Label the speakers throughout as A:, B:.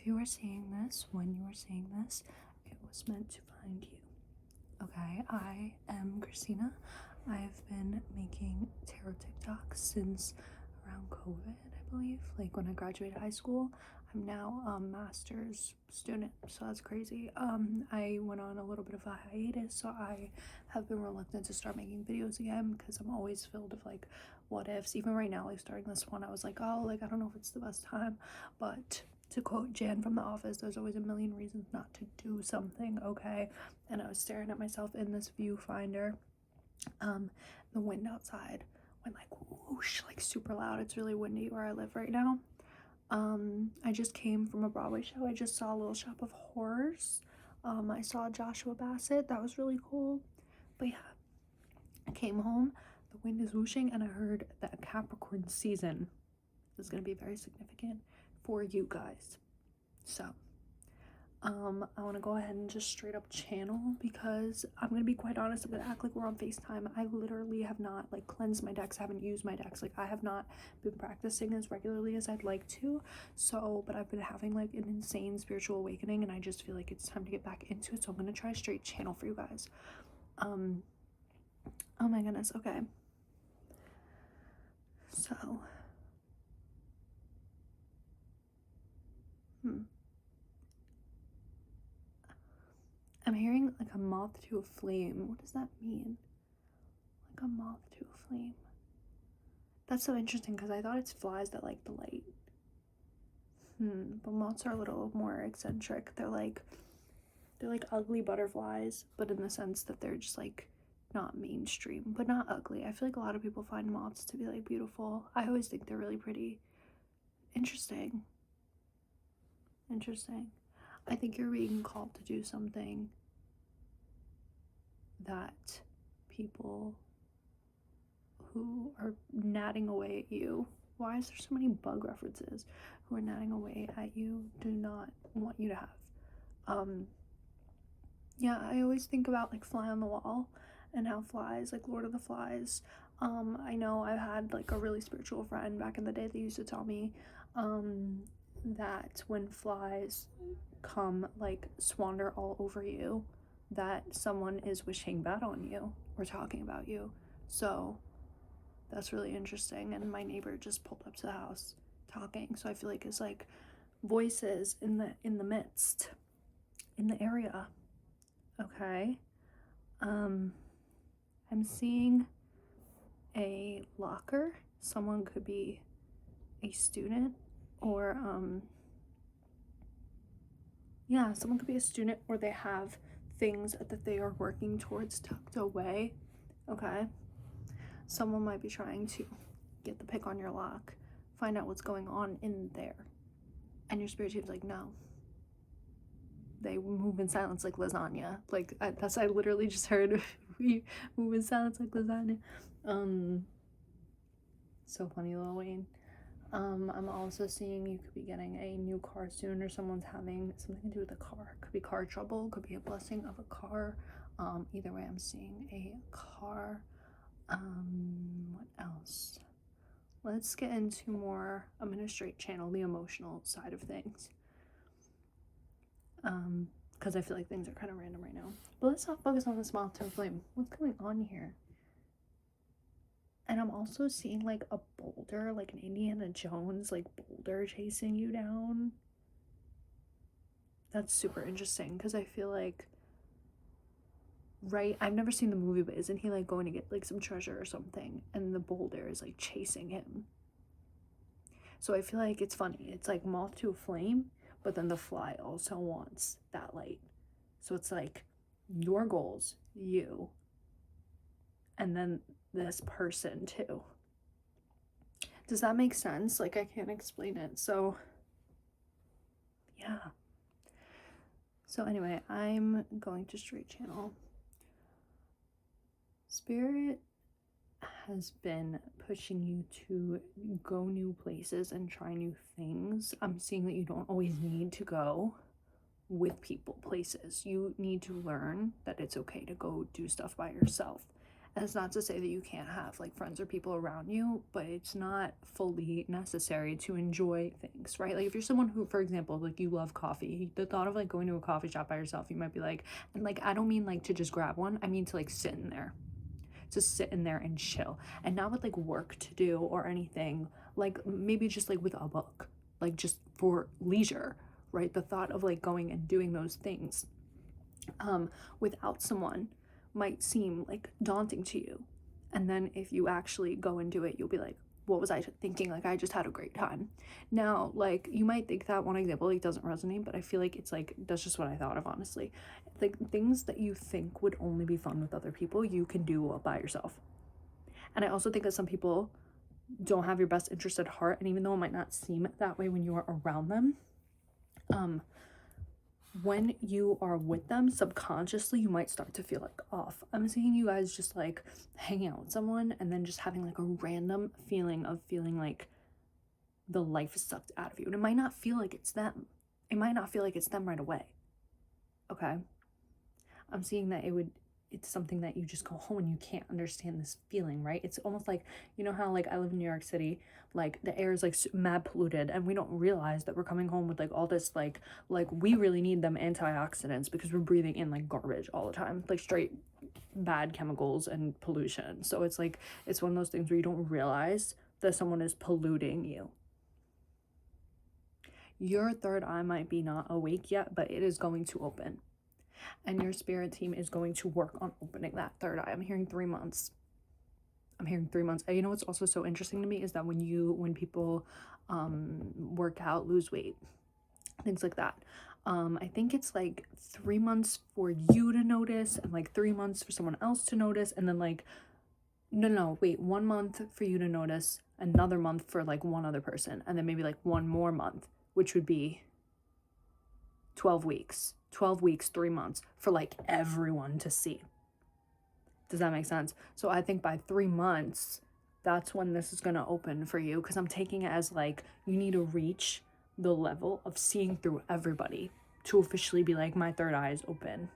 A: you are seeing this, when you are seeing this, it was meant to find you. Okay, I am Christina. I've been making tarot TikToks since around COVID, I believe. Like when I graduated high school. I'm now a master's student, so that's crazy. I went on a little bit of a hiatus, so I have been reluctant to start making videos again because I'm always filled with like what ifs. Even right now, like starting this one, I was like, oh, like I don't know if it's the best time, but to quote Jan from The Office, there's always a million reasons not to do something, okay? And I was staring at myself in this viewfinder. The wind outside went like whoosh, like super loud. It's really windy where I live right now. I just came from a Broadway show. I just saw Little Shop of Horrors. I saw Joshua Bassett. That was really cool. But yeah, I came home. The wind is whooshing, and I heard that Capricorn season is going to be very significant for you guys. So, I want to go ahead and just straight up channel because I'm going to be quite honest. I'm going to act like we're on FaceTime. I literally have not like cleansed my decks. I haven't used my decks. Like I have not been practicing as regularly as I'd like to. So, but I've been having like an insane spiritual awakening and I just feel like it's time to get back into it. So I'm going to try straight channel for you guys. Oh my goodness. Okay. So, I'm hearing like a moth to a flame. What does that mean? Like a moth to a flame. That's so interesting because I thought it's flies that like the light. But moths are a little more eccentric. They're like ugly butterflies, but in the sense that they're just like not mainstream, but not ugly. I feel like a lot of people find moths to be like beautiful. I always think they're really pretty. Interesting. I think you're being called to do something that people who are gnatting away at you, why is there so many bug references, who are gnatting away at you do not want you to have. Yeah, I always think about like Fly on the Wall and how flies, like Lord of the Flies, I know I've had like a really spiritual friend back in the day that used to tell me that when flies come like swander all over you, that someone is wishing bad on you or talking about you. So that's really interesting. And my neighbor just pulled up to the house talking, so I feel like it's like voices in the midst, in the area. Okay. I'm seeing a locker. Someone could be a student or yeah, someone could be a student or they have things that they are working towards tucked away. Okay. Someone might be trying to get the pick on your lock, find out what's going on in there. And your spirit team's like, no. They move in silence like lasagna. Like, I literally just heard we move in silence like lasagna. So funny, Lil Wayne. I'm also seeing you could be getting a new car soon, or someone's having something to do with a car. Could be car trouble, could be a blessing of a car. Either way, I'm seeing a car. What else? Let's get into more, I'm gonna straight channel the emotional side of things. Because I feel like things are kind of random right now. But let's not focus on this moth to a flame. What's going on here? And I'm also seeing like a boulder, like an Indiana Jones like boulder chasing you down. That's super interesting because I feel like, right, I've never seen the movie, but isn't he like going to get like some treasure or something and the boulder is like chasing him? So I feel like it's funny. It's like moth to a flame, but then the fly also wants that light. So it's like your goals, you, and then this person too. Does that make sense? Like I can't explain it. So yeah. So anyway, I'm going to straight channel. Spirit has been pushing you to go new places and try new things. I'm seeing that you don't always need to go with people places. You need to learn that it's okay to go do stuff by yourself. And it's not to say that you can't have like friends or people around you, but it's not fully necessary to enjoy things, right? Like if you're someone who, for example, like you love coffee, the thought of like going to a coffee shop by yourself, you might be like, and like I don't mean like to just grab one, I mean to like sit in there, to sit in there and chill, and not with like work to do or anything, like maybe just like with a book, like just for leisure, right? The thought of like going and doing those things without someone might seem like daunting to you. And then if you actually go and do it, you'll be like, what was I thinking? Like, I just had a great time. Now, like, you might think that one example like doesn't resonate, but I feel like it's like that's just what I thought of, honestly. Like things that you think would only be fun with other people, you can do by yourself. And I also think that some people don't have your best interest at heart, and even though it might not seem that way when you are around them, when you are with them, subconsciously you might start to feel like off. I'm seeing you guys just like hanging out with someone and then just having like a random feeling of feeling like the life is sucked out of you. And it might not feel like it's them. It might not feel like it's them right away. Okay? I'm seeing that it's something that you just go home and you can't understand this feeling, right? It's almost like, you know how like I live in New York City, like the air is like mad polluted and we don't realize that we're coming home with like all this like we really need them antioxidants because we're breathing in like garbage all the time, like straight bad chemicals and pollution. So it's like it's one of those things where you don't realize that someone is polluting you. Your third eye might be not awake yet, but it is going to open. And your spirit team is going to work on opening that third eye. I'm hearing 3 months. And you know what's also so interesting to me is that when people work out, lose weight, things like that, I think it's like 3 months for you to notice and like 3 months for someone else to notice, and then like no, wait, 1 month for you to notice, another month for like one other person, and then maybe like one more month, which would be 12 weeks, 3 months for like everyone to see. Does that make sense? So I think by 3 months, that's when this is going to open for you, because I'm taking it as like you need to reach the level of seeing through everybody to officially be like, my third eye is open.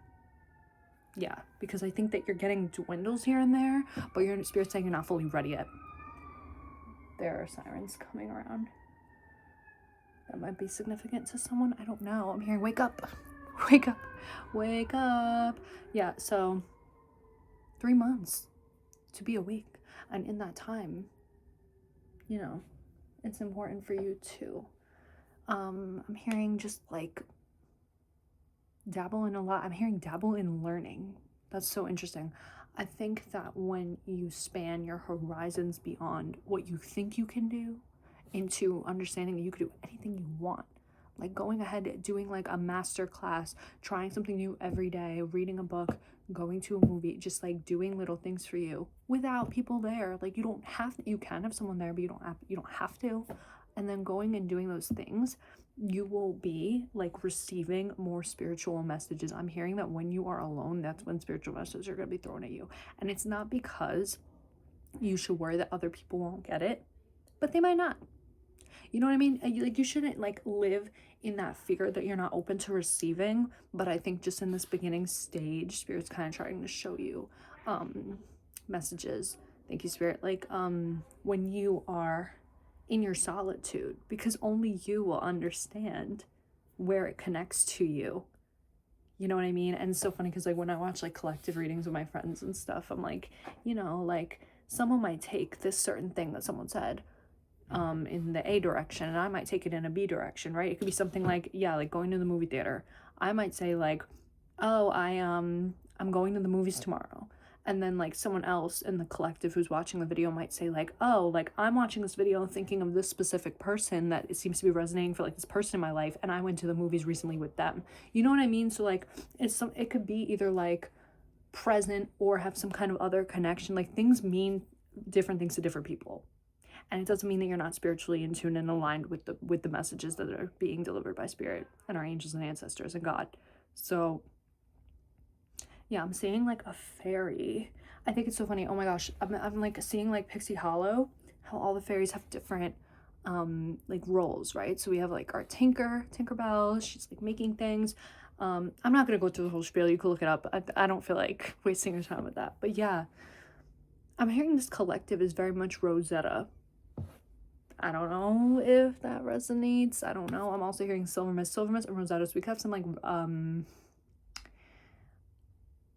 A: Yeah, because I think that you're getting dwindles here and there, but your spirit's saying you're not fully ready yet. There are sirens coming around. That might be significant to someone. I don't know. I'm hearing wake up. Wake up. Wake up. Yeah, so 3 months to be awake. And in that time, you know, it's important for you to I'm hearing just like dabble in a lot. I'm hearing dabble in learning. That's so interesting. I think that when you span your horizons beyond what you think you can do into understanding that you could do anything you want, like going ahead, doing like a master class, trying something new every day, reading a book, going to a movie, just like doing little things for you without people there. Like you can have someone there, but you don't have to. And then going and doing those things, you will be like receiving more spiritual messages. I'm hearing that when you are alone, that's when spiritual messages are going to be thrown at you. And it's not because you should worry that other people won't get it, but they might not. You know what I mean? Like you shouldn't like live in that fear that you're not open to receiving. But I think just in this beginning stage, Spirit's kind of trying to show you messages. Thank you, Spirit. Like when you are in your solitude, because only you will understand where it connects to you. You know what I mean? And it's so funny because like when I watch like collective readings with my friends and stuff, I'm like, you know, like someone might take this certain thing that someone said in the A direction, and I might take it in a B direction, right? It could be something like, yeah, like going to the movie theater. I might say like, oh, I'm going to the movies tomorrow. And then like someone else in the collective who's watching the video might say like, oh, like I'm watching this video thinking of this specific person that it seems to be resonating for like this person in my life, and I went to the movies recently with them. You know what I mean? So like it could be either like present or have some kind of other connection. Like things mean different things to different people. And it doesn't mean that you're not spiritually in tune and aligned with the messages that are being delivered by Spirit and our angels and ancestors and God. So yeah, I'm seeing like a fairy. I think it's so funny. Oh my gosh, I'm like seeing like Pixie Hollow, how all the fairies have different like roles, right? So we have like our Tinkerbell. She's like making things. I'm not gonna go through the whole spiel. You can look it up. I don't feel like wasting your time with that. But yeah, I'm hearing this collective is very much Rosetta. I don't know if that resonates. I don't know. I'm also hearing Silver Mist. Silver Mist and Rosetta. So we have some like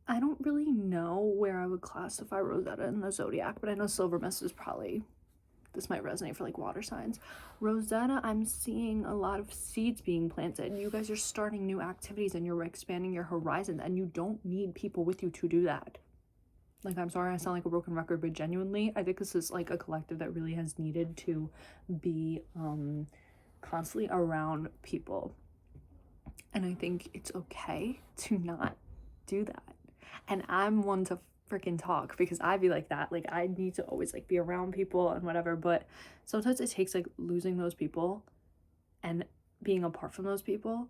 A: I don't really know where I would classify Rosetta in the zodiac, but I know Silver Mist is probably, this might resonate for like water signs. Rosetta, I'm seeing a lot of seeds being planted. You guys are starting new activities and you're expanding your horizons, and you don't need people with you to do that. Like, I'm sorry I sound like a broken record, but genuinely, I think this is like a collective that really has needed to be constantly around people. And I think it's okay to not do that. And I'm one to freaking talk because I be like that. Like, I need to always like be around people and whatever, but sometimes it takes like losing those people and being apart from those people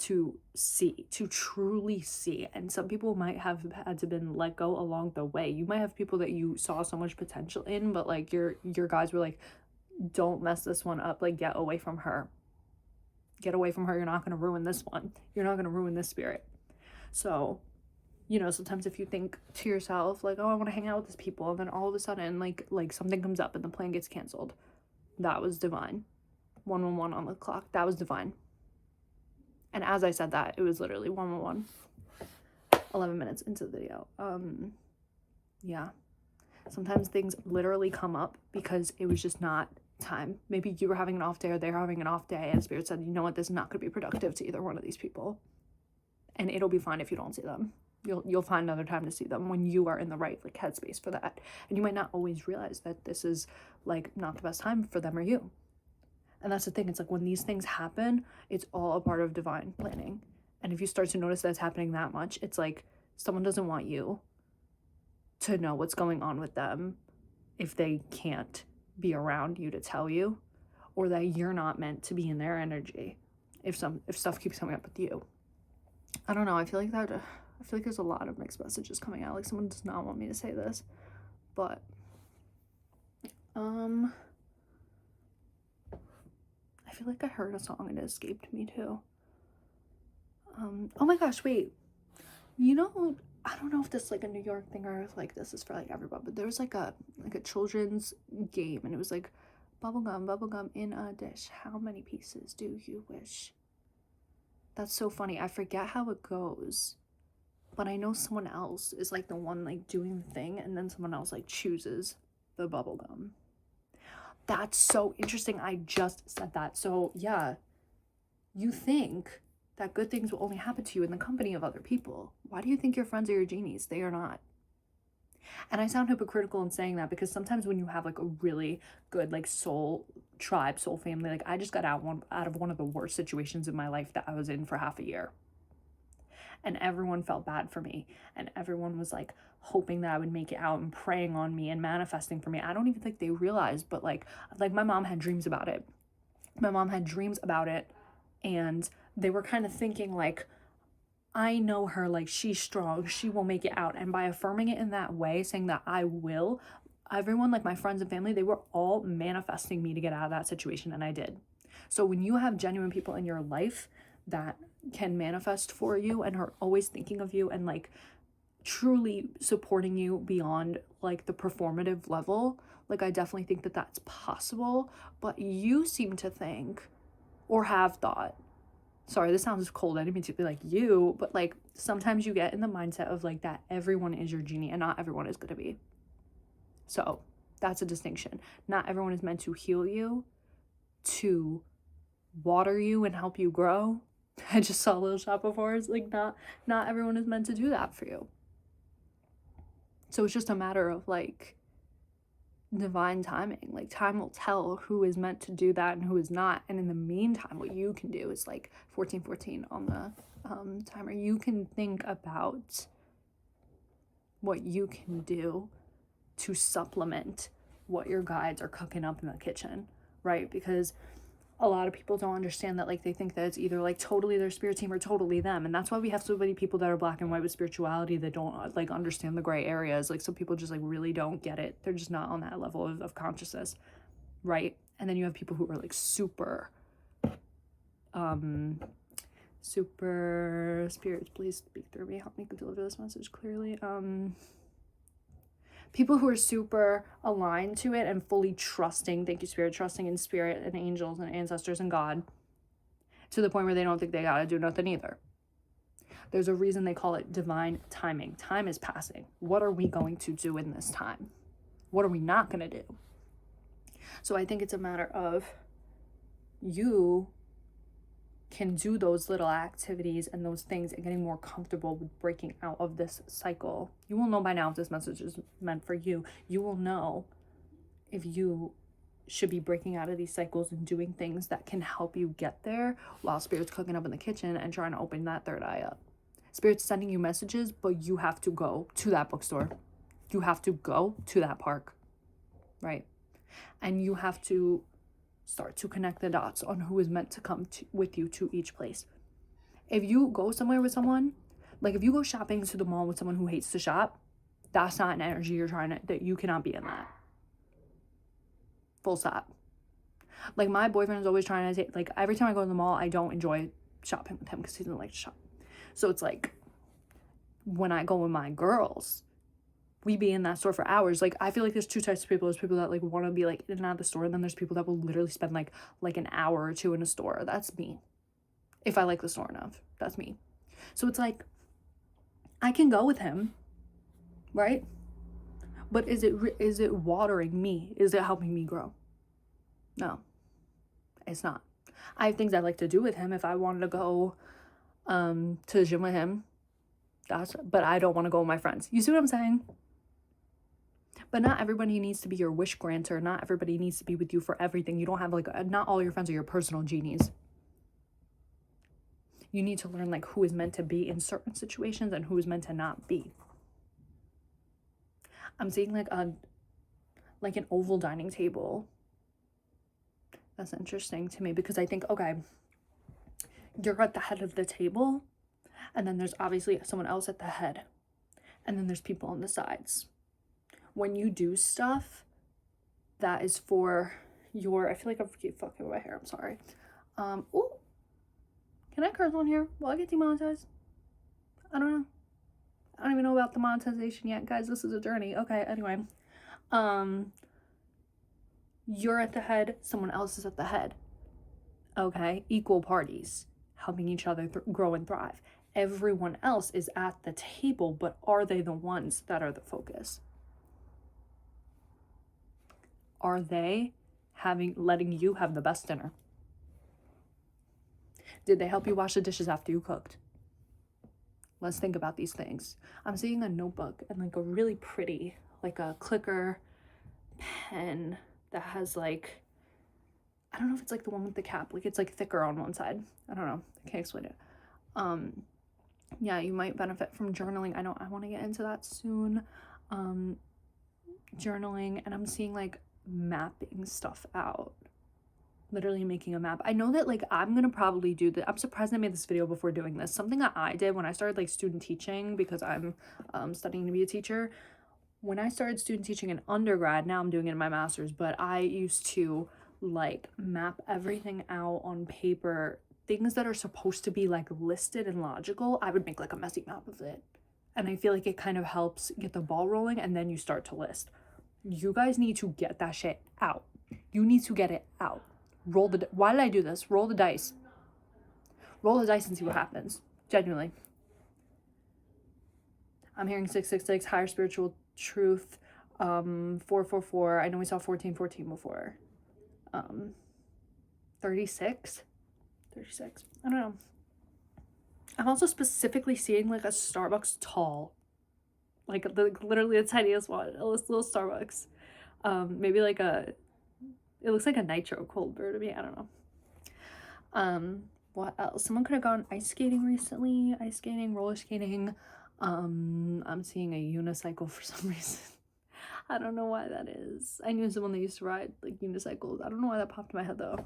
A: to see, to truly see. And some people might have had to been let go along the way. You might have people that you saw so much potential in, but like your guys were like, don't mess this one up, like get away from her, get away from her, you're not going to ruin this one, you're not going to ruin this spirit. So, you know, sometimes if you think to yourself like, oh, I want to hang out with these people, and then all of a sudden like something comes up and the plan gets canceled, that was divine. 111 on the clock, that was divine. And as I said that, it was literally 111, 11 minutes into the video. Yeah, sometimes things literally come up because it was just not time. Maybe you were having an off day or they were having an off day, and spirit said, you know what, this is not going to be productive to either one of these people, and it'll be fine if you don't see them. You'll find another time to see them when you are in the right like headspace for that. And you might not always realize that this is like not the best time for them or you. And that's the thing, it's like when these things happen, it's all a part of divine planning. And if you start to notice that it's happening that much, it's like someone doesn't want you to know what's going on with them if they can't be around you to tell you, or that you're not meant to be in their energy if stuff keeps coming up with you. I don't know, I feel like there's a lot of mixed messages coming out. Like, someone does not want me to say this, but I feel like I heard a song and it escaped me too. Oh my gosh, wait. You know, I don't know if this is like a New York thing or if like this is for like everyone, but there was like a children's game, and it was like bubblegum in a dish. How many pieces do you wish? That's so funny. I forget how it goes, but I know someone else is like the one like doing the thing, and then someone else like chooses the bubblegum. That's so interesting. I just said that. So yeah, you think that good things will only happen to you in the company of other people. Why do you think your friends are your genies? They are not. And I sound hypocritical in saying that because sometimes when you have like a really good like soul tribe, soul family, like I just got out of one of the worst situations in my life that I was in for half a year. And everyone felt bad for me, and everyone was like hoping that I would make it out and praying on me and manifesting for me. I don't even think they realized, but like my mom had dreams about it. And they were kind of thinking like, I know her, like she's strong, she will make it out. And by affirming it in that way, saying that I will, everyone, like my friends and family, they were all manifesting me to get out of that situation, and I did. So when you have genuine people in your life that can manifest for you and are always thinking of you and like truly supporting you beyond like the performative level, like I definitely think that that's possible. But you seem to think, or have thought, sorry, this sounds cold, I didn't mean to be like you, but like sometimes you get in the mindset of like that everyone is your genie, and not everyone is going to be. So that's a distinction. Not everyone is meant to heal you, to water you and help you grow. I just saw a little shot before. It's like not everyone is meant to do that for you. So it's just a matter of like divine timing. Like time will tell who is meant to do that and who is not. And in the meantime, what you can do is like 1414 on the timer. You can think about what you can do to supplement what your guides are cooking up in the kitchen, right? Because a lot of people don't understand that. Like they think that it's either like totally their spirit team or totally them, and that's why we have so many people that are black and white with spirituality that don't like understand the gray areas. Like some people just like really don't get it. They're just not on that level of consciousness, right? And then you have people who are like super spirits, please speak through me, help me deliver this message clearly. People who are super aligned to it and fully trusting, thank you, Spirit, trusting in Spirit and angels and ancestors and God, to the point where they don't think they gotta do nothing either. There's a reason they call it divine timing. Time is passing. What are we going to do in this time? What are we not gonna do? So I think it's a matter of you can do those little activities and those things and getting more comfortable with breaking out of this cycle. You will know by now if this message is meant for you. You will know if you should be breaking out of these cycles and doing things that can help you get there while Spirit's cooking up in the kitchen and trying to open that third eye up. Spirit's sending you messages, but you have to go to that bookstore. You have to go to that park, right? And you have to start to connect the dots on who is meant to come with you to each place. If you go somewhere with someone, like if you go shopping to the mall with someone who hates to shop, that's not an energy you're trying to, that you cannot be in that. Full stop. Like my boyfriend is always trying to take, like every time I go to the mall, I don't enjoy shopping with him because he doesn't like to shop. So it's like when I go with my girls, we be in that store for hours. Like I feel like there's two types of people. There's people that like want to be like in and out of the store, and then there's people that will literally spend like an hour or two in a store. That's me. If I like the store enough, that's me. So it's like I can go with him, right? But is it watering me? Is it helping me grow? No, it's not. I have things I like to do with him. If I wanted to go to the gym with him, but I don't want to go with my friends. You see what I'm saying? But not everybody needs to be your wish granter. Not everybody needs to be with you for everything. You don't have like, not all your friends are your personal genies. You need to learn like who is meant to be in certain situations and who is meant to not be. I'm seeing like an oval dining table. That's interesting to me because I think, okay, you're at the head of the table, and then there's obviously someone else at the head, and then there's people on the sides. When you do stuff that is for your, I feel like I keep fucking with my hair, I'm sorry. Ooh, can I curse on here? Will I get demonetized? I don't know. I don't even know about the monetization yet, guys. This is a journey. Okay, anyway. You're at the head, someone else is at the head. Okay, equal parties, helping each other grow and thrive. Everyone else is at the table, but are they the ones that are the focus? Are they letting you have the best dinner? Did they help you wash the dishes after you cooked? Let's think about these things. I'm seeing a notebook and like a really pretty, like a clicker pen that has like, I don't know if it's like the one with the cap, like it's like thicker on one side. I don't know, I can't explain it. Yeah, you might benefit from journaling. I know I want to get into that soon. Journaling, and I'm seeing like mapping stuff out, literally making a map. I know that like I'm gonna probably do that. I'm surprised I made this video before doing this. Something that I did when I started like student teaching, because I'm studying to be a teacher. When I started student teaching in undergrad, now I'm doing it in my master's, but I used to like map everything out on paper. Things that are supposed to be like listed and logical, I would make like a messy map of it. And I feel like it kind of helps get the ball rolling, and then you start to list. You guys need to get that shit out. You need to get it out. Why did I do this? Roll the dice. Roll the dice and see what happens. Genuinely. I'm hearing 666, higher spiritual truth, 444. I know we saw 1414 before. 36. I don't know. I'm also specifically seeing like a Starbucks tall, like literally the tiniest one, a little Starbucks. Maybe like it looks like a nitro cold brew to me. I don't know. What else? Someone could have gone ice skating recently. Ice skating, roller skating. I'm seeing a unicycle for some reason. I don't know why that is. I knew someone that used to ride like unicycles. I don't know why that popped in my head though.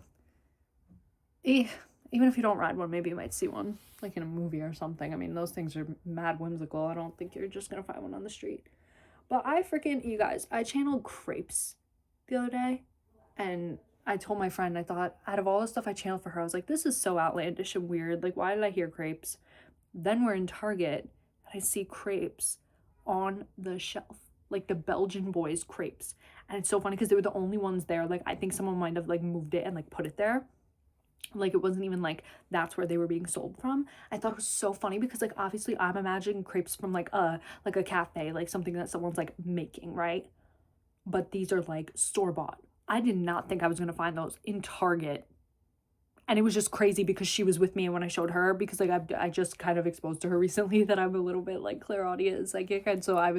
A: Even if you don't ride one, maybe you might see one like in a movie or something. I mean, those things are mad whimsical. I don't think you're just gonna find one on the street. But you guys, I channeled crepes the other day, and I told my friend, I thought out of all the stuff I channeled for her, I was like, this is so outlandish and weird. Like, why did I hear crepes? Then we're in Target, and I see crepes on the shelf. like the Belgian Boys crepes. And it's so funny because they were the only ones there. Like, I think someone might have like moved it and like put it there. Like, it wasn't even like that's where they were being sold from. I thought it was so funny because like obviously I'm imagining crepes from like a cafe, like something that someone's like making, right? But these are like store-bought. I did not think I was gonna find those in Target. And it was just crazy because she was with me when I showed her, because like I just kind of exposed to her recently that I'm a little bit like clairaudient psychic, and so I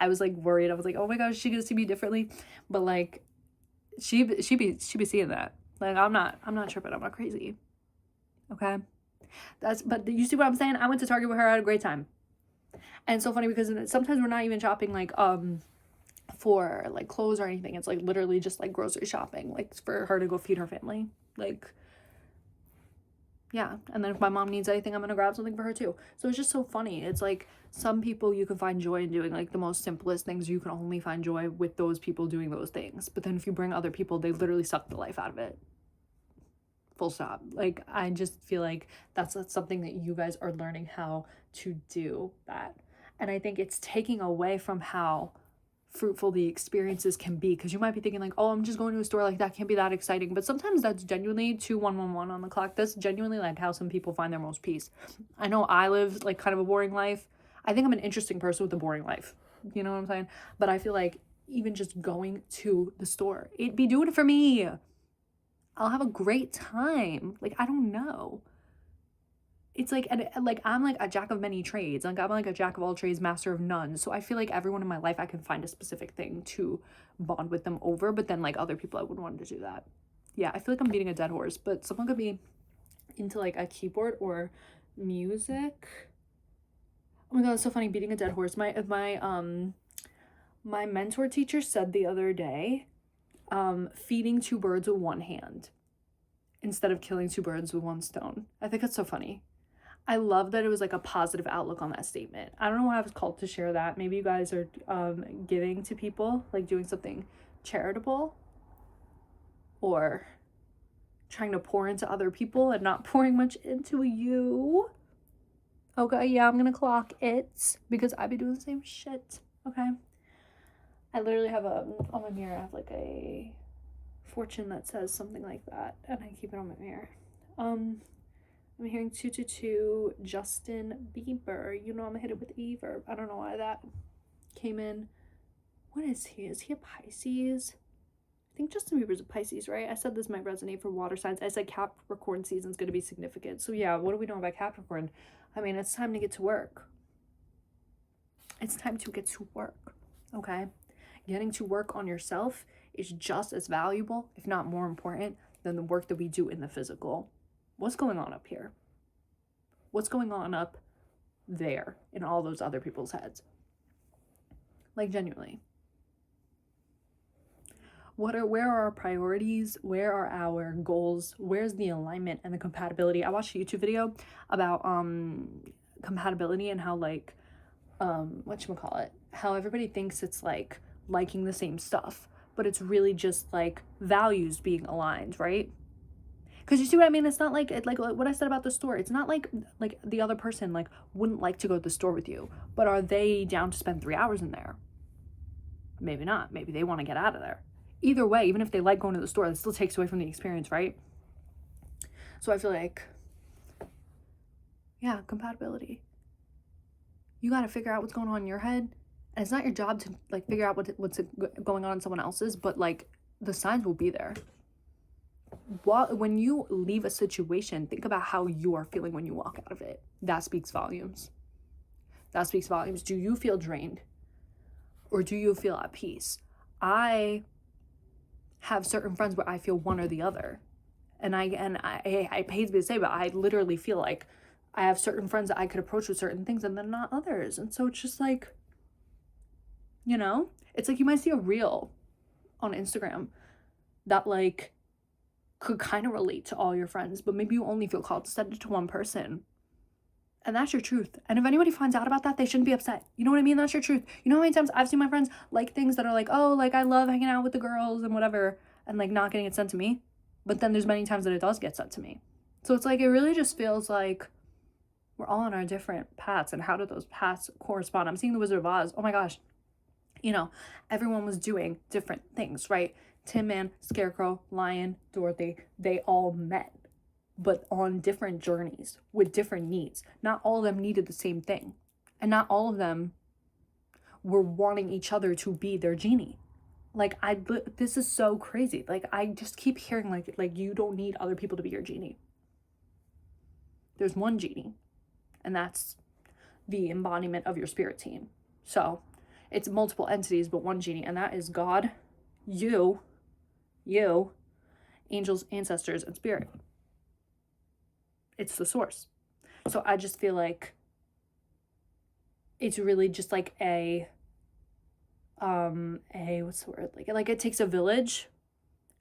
A: was like worried. I was like, oh my gosh, is she gonna see me differently? But like she be seeing that. Like, I'm not tripping. I'm not crazy. Okay. But you see what I'm saying? I went to Target with her. I had a great time. And it's so funny because sometimes we're not even shopping like for like clothes or anything. It's like literally just like grocery shopping, like for her to go feed her family. Like, yeah. And then if my mom needs anything, I'm gonna grab something for her too. So it's just so funny. It's like some people you can find joy in doing like the most simplest things. You can only find joy with those people doing those things. But then if you bring other people, they literally suck the life out of it. Full stop. Like, I just feel like that's something that you guys are learning how to do that. And I think it's taking away from how fruitful the experiences can be, because you might be thinking like, oh, I'm just going to a store, like that can't be that exciting. But sometimes that's genuinely 2111 on the clock. That's genuinely like how some people find their most peace. I know I live like kind of a boring life. I think I'm an interesting person with a boring life, you know what I'm saying? But I feel like even just going to the store, it'd be doing it for me. I'll have a great time. Like, I don't know. It's like, and like, I'm like a jack of many trades. Like, I'm like a jack of all trades, master of none. So I feel like everyone in my life, I can find a specific thing to bond with them over. But then like other people, I wouldn't want to do that. Yeah, I feel like I'm beating a dead horse, but someone could be into like a keyboard or music. Oh my God, it's so funny, beating a dead horse. My mentor teacher said the other day, feeding two birds with one hand instead of killing two birds with one stone. I think that's so funny. I love that it was like a positive outlook on that statement. I don't know why I was called to share that. Maybe you guys are giving to people, like doing something charitable or trying to pour into other people and not pouring much into you. Okay, yeah, I'm gonna clock it because I be doing the same shit. Okay. I literally have on my mirror, I have like a fortune that says something like that, and I keep it on my mirror. I'm hearing 222 Justin Bieber. You know I'm gonna hit it with Ever. I don't know why that came in. What is he? Is he a Pisces? I think Justin Bieber's a Pisces, right? I said this might resonate for water signs. I said Capricorn season's gonna be significant. So yeah, what do we know about Capricorn? I mean, it's time to get to work. It's time to get to work, okay? Getting to work on yourself is just as valuable, if not more important, than the work that we do in the physical. What's going on up here? What's going on up there in all those other people's heads? Like, genuinely. Where are our priorities? Where are our goals? Where's the alignment and the compatibility? I watched a YouTube video about compatibility and how like whatchamacallit, how everybody thinks it's like liking the same stuff, but it's really just like values being aligned, right? Because you see what I mean? It's not like what I said about the store. It's not like the other person like wouldn't like to go to the store with you, but are they down to spend 3 hours in there? Maybe not. Maybe they want to get out of there. Either way, even if they like going to the store, that still takes away from the experience, right? So I feel like, yeah, compatibility. You got to figure out what's going on in your head. And it's not your job to like figure out what's going on in someone else's, but like the signs will be there. When you leave a situation, think about how you are feeling when you walk out of it. That speaks volumes. That speaks volumes. Do you feel drained? Or do you feel at peace? I have certain friends where I feel one or the other. And I hate to say, but I literally feel like I have certain friends that I could approach with certain things and then not others. And so it's just like, you know, it's like you might see a reel on Instagram that like could kind of relate to all your friends, but maybe you only feel called to send it to one person. And that's your truth. And if anybody finds out about that, they shouldn't be upset. You know what I mean? That's your truth. You know how many times I've seen my friends like things that are like, oh, like I love hanging out with the girls and whatever, and like not getting it sent to me. But then there's many times that it does get sent to me. So it's like, it really just feels like we're all on our different paths. And how do those paths correspond? I'm seeing The Wizard of Oz. Oh my gosh. You know, everyone was doing different things, right? Tin Man, Scarecrow, Lion, Dorothy, they all met, but on different journeys with different needs. Not all of them needed the same thing. And not all of them were wanting each other to be their genie. Like, this is so crazy. Like, I just keep hearing, like you don't need other people to be your genie. There's one genie, and that's the embodiment of your spirit team. So it's multiple entities, but one genie, and that is God, you, angels, ancestors, and spirit. It's the source. So I just feel like it's really just like a what's the word? Like it takes a village,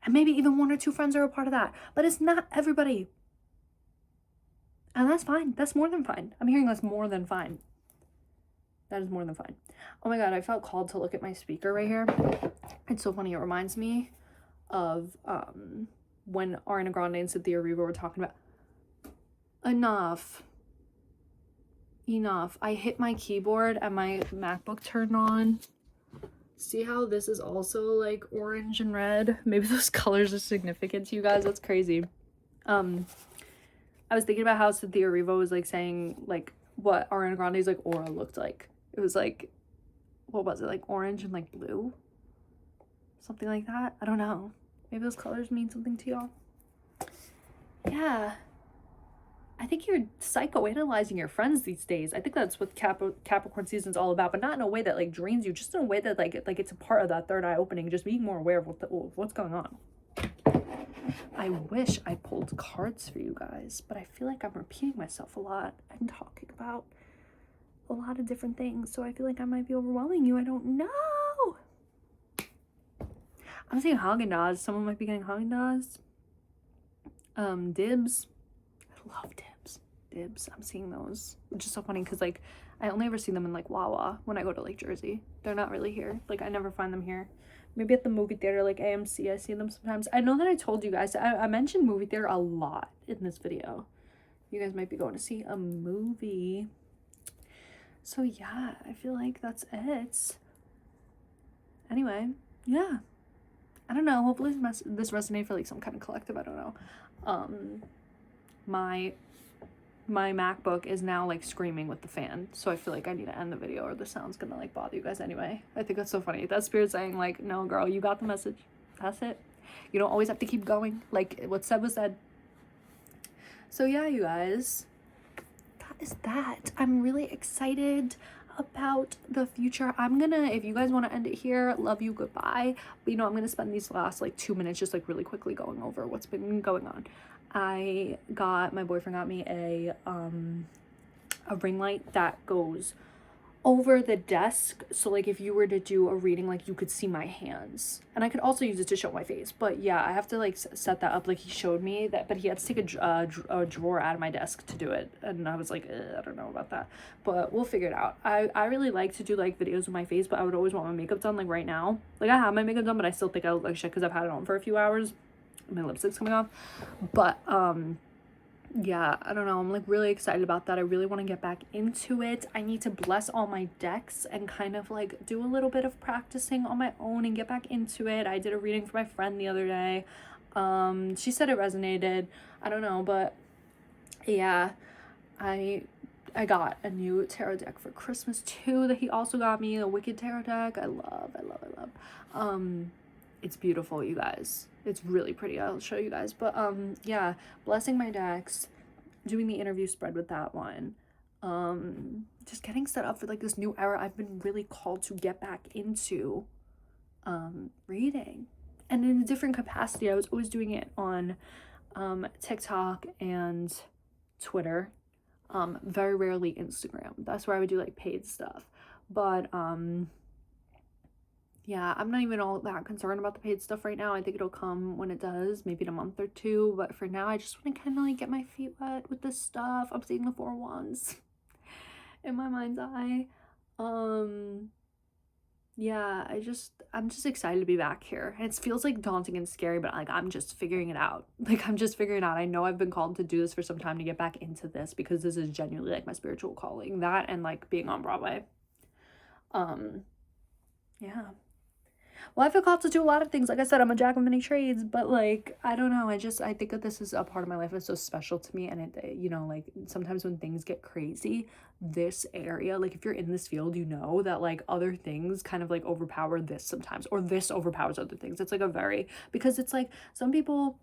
A: and maybe even one or two friends are a part of that, but it's not everybody. And that's fine. That's more than fine. I'm hearing that's more than fine. That is more than fine. Oh my God, I felt called to look at my speaker right here. It's so funny. It reminds me of when Ariana Grande and Cynthia Erivo were talking about enough. I hit my keyboard and my MacBook turned on. See how this is also like orange and red? Maybe those colors are significant to you guys. That's crazy. I was thinking about how Cynthia Erivo was like saying like what Ariana Grande's like aura looked like. It was like, what was it, like orange and like blue? Something like that. I don't know. Maybe those colors mean something to y'all. Yeah. I think you're psychoanalyzing your friends these days. I think that's what Capricorn season's all about, but not in a way that like drains you, just in a way that like it's a part of that third eye opening, just being more aware of what's going on. I wish I pulled cards for you guys, but I feel like I'm repeating myself a lot and talking about a lot of different things, so I feel like I might be overwhelming you. I don't know. I'm seeing Haagen-Dazs. Someone might be getting Haagen-Dazs. Dibs. I love Dibs. I'm seeing those, which is so funny because like I only ever see them in like Wawa when I go to like Jersey. They're not really here. Like I never find them here. Maybe at the movie theater, like AMC, I see them sometimes. I know that I told you guys, I mentioned movie theater a lot in this video. You guys might be going to see a movie. So yeah, I feel like that's it. Anyway, yeah. I don't know. Hopefully this resonated for like some kind of collective. I don't know. My MacBook is now like screaming with the fan, so I feel like I need to end the video or the sound's gonna like bother you guys anyway. I think that's so funny. That spirit saying like, no girl, you got the message. That's it. You don't always have to keep going. Like what said was said. So yeah, you guys, that is that. I'm really excited about the future. I'm gonna, if you guys want to end it here, love you, goodbye. But you know, I'm gonna spend these last like 2 minutes just like really quickly going over what's been going on. My boyfriend got me a ring light that goes over the desk, so like if you were to do a reading, like you could see my hands, and I could also use it to show my face. But yeah, I have to like set that up. Like he showed me that, but he had to take a drawer out of my desk to do it, and I was like, I don't know about that, but we'll figure it out. I really like to do like videos with my face, but I would always want my makeup done like right now. Like I have my makeup done, but I still think I look like shit because I've had it on for a few hours. My lipstick's coming off, but yeah, I don't know, I'm like really excited about that. I really want to get back into it. I need to bless all my decks and kind of like do a little bit of practicing on my own and get back into it. I did a reading for my friend the other day. She said it resonated. I don't know, but yeah, I got a new tarot deck for Christmas too that he also got me, a Wicked tarot deck. I love. It's beautiful, you guys. It's really pretty. I'll show you guys. But yeah, blessing my decks, doing the interview spread with that one, just getting set up for like this new era. I've been really called to get back into reading, and in a different capacity. I was always doing it on TikTok and Twitter, very rarely Instagram. That's where I would do like paid stuff. But yeah, I'm not even all that concerned about the paid stuff right now. I think it'll come when it does, maybe in a month or two. But for now, I just want to kind of like get my feet wet with this stuff. I'm seeing the 4 wands in my mind's eye. Yeah, I'm just excited to be back here. And it feels like daunting and scary, but like I'm just figuring it out. Like I'm just figuring it out. I know I've been called to do this for some time, to get back into this, because this is genuinely like my spiritual calling. That and like being on Broadway. Yeah. Well, I feel called to do a lot of things. Like I said, I'm a jack of many trades, but like, I don't know. I think that this is a part of my life that's so special to me. And it, like sometimes when things get crazy, this area, like if you're in this field, you know that like other things kind of like overpower this sometimes, or this overpowers other things. It's like because it's like some people,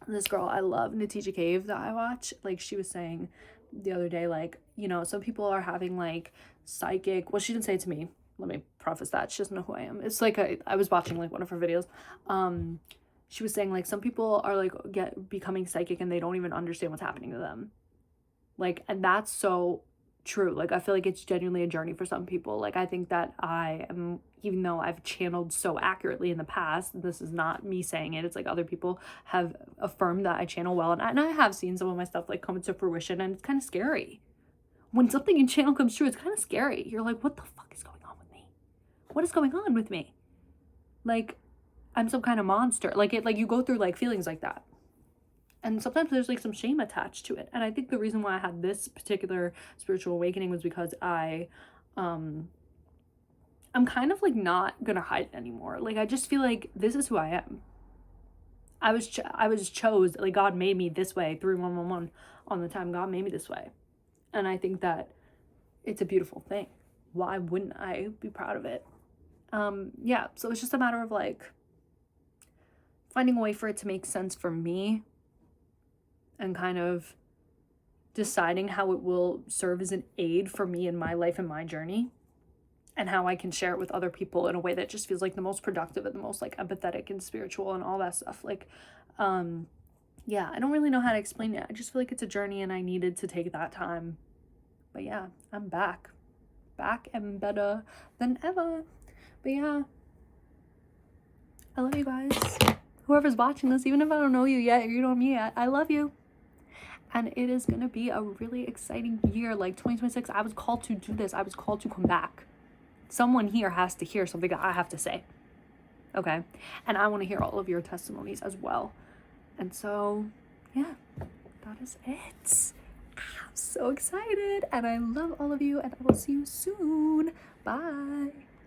A: this girl I love, Natisha Cave, that I watch, like she was saying the other day, like, some people are having like psychic, well, she didn't say it to me, let me preface that, she doesn't know who I am. It's like I was watching like one of her videos. She was saying like some people are like becoming psychic and they don't even understand what's happening to them, like, and that's so true. Like I feel like it's genuinely a journey for some people. Like I think that I am, even though I've channeled so accurately in the past, this is not me saying it, it's like other people have affirmed that I channel well, and I have seen some of my stuff like come into fruition, and it's kind of scary when something in channel comes true. It's kind of scary. You're like, what the fuck is going on with me? What is going on with me? Like I'm some kind of monster. Like you go through like feelings like that, and sometimes there's like some shame attached to it. And I think the reason why I had this particular spiritual awakening was because I'm kind of like not gonna hide it anymore. Like I just feel like this is who I am. I was chose, like God made me this way. 3111 on the time, God made me this way. And I think that it's a beautiful thing. Why wouldn't I be proud of it? Yeah, so it's just a matter of like finding a way for it to make sense for me, and kind of deciding how it will serve as an aid for me in my life and my journey, and how I can share it with other people in a way that just feels like the most productive and the most like empathetic and spiritual and all that stuff. Like, yeah, I don't really know how to explain it. I just feel like it's a journey and I needed to take that time. But yeah, I'm back and better than ever. But yeah, I love you guys. Whoever's watching this, even if I don't know you yet or you know me yet, I love you. And it is going to be a really exciting year. Like 2026, I was called to do this. I was called to come back. Someone here has to hear something that I have to say. Okay? And I want to hear all of your testimonies as well. And so, yeah, that is it. I'm so excited. And I love all of you. And I will see you soon. Bye.